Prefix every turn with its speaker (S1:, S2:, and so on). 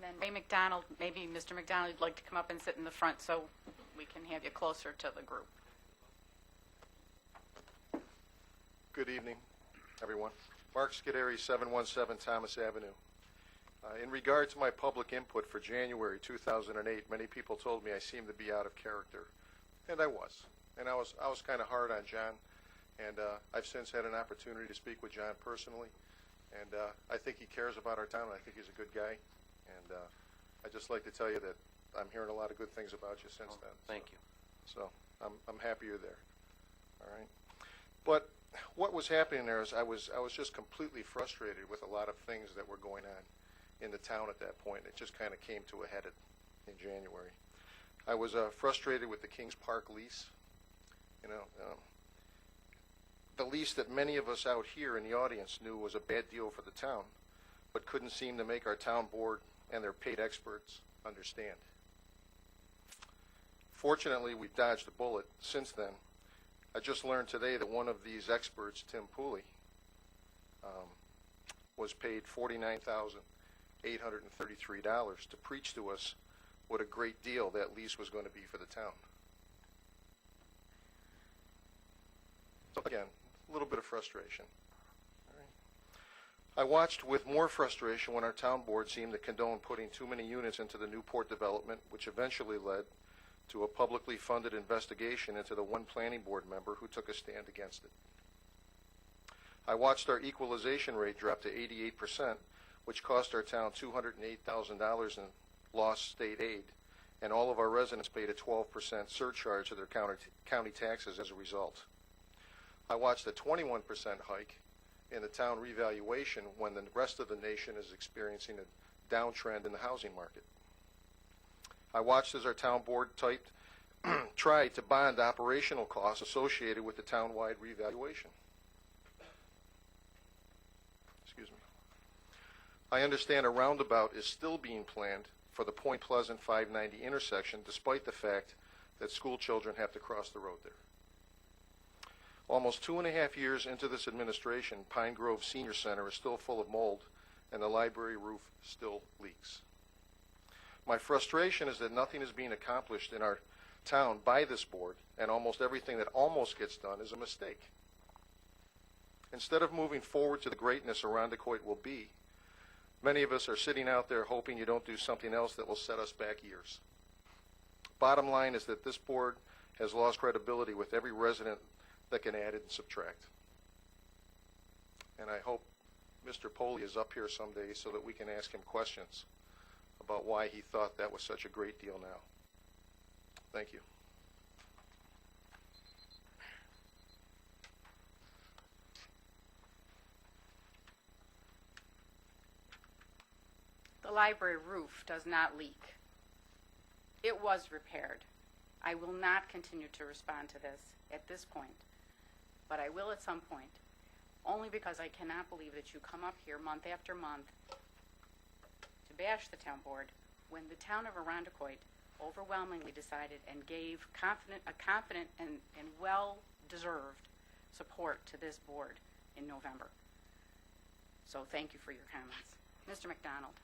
S1: then Ray McDonald, maybe Mr. McDonald, you'd like to come up and sit in the front so we can have you closer to the group.
S2: Good evening, everyone. Mark Scuderi, 717 Thomas Avenue. In regard to my public input for January 2008, many people told me I seemed to be out of character, and I was. And I was kind of hard on John, and I've since had an opportunity to speak with John personally, and I think he cares about our town. I think he's a good guy, and I'd just like to tell you that I'm hearing a lot of good things about you since then.
S3: Thank you.
S2: So I'm happy you're there. All right, but what was happening there is I was just completely frustrated with a lot of things that were going on in the town at that point. It just kind of came to a head in January. I was frustrated with the Kings Park lease. You know, the lease that many of us out here in the audience knew was a bad deal for the town, but couldn't seem to make our town board and their paid experts understand. Fortunately, we've dodged a bullet since then. I just learned today that one of these experts, Tim Pooley, was paid $49,833 to preach to us what a great deal that lease was going to be for the town. So again, a little bit of frustration. All right. I watched with more frustration when our town board seemed to condone putting too many units into the Newport development, which eventually led to a publicly funded investigation into the one planning board member who took a stand against it. I watched our equalization rate drop to 88%, which cost our town $208,000 in lost state aid, and all of our residents paid a 12% surcharge to their county taxes as a result. I watched a 21% hike in the town revaluation when the rest of the nation is experiencing a downtrend in the housing market. I watched as our town board tried to bond operational costs associated with the town-wide revaluation. Excuse me. I understand a roundabout is still being planned for the Point Pleasant 590 intersection, despite the fact that school children have to cross the road there. Almost 2.5 years into this administration, Pine Grove Senior Center is still full of mold, and the library roof still leaks. My frustration is that nothing is being accomplished in our town by this board, and almost everything that almost gets done is a mistake. Instead of moving forward to the greatness Irondequoit will be, many of us are sitting out there hoping you don't do something else that will set us back years. Bottom line is that this board has lost credibility with every resident that can add and subtract. And I hope Mr. Pooley is up here someday so that we can ask him questions about why he thought that was such a great deal now. Thank you.
S1: The library roof does not leak. It was repaired. I will not continue to respond to this at this point, but I will at some point, only because I cannot believe that you come up here month after month to bash the town board when the town of Irondequoit overwhelmingly decided and gave a confident and well-deserved support to this board in November. So thank you for your comments. Mr. McDonald.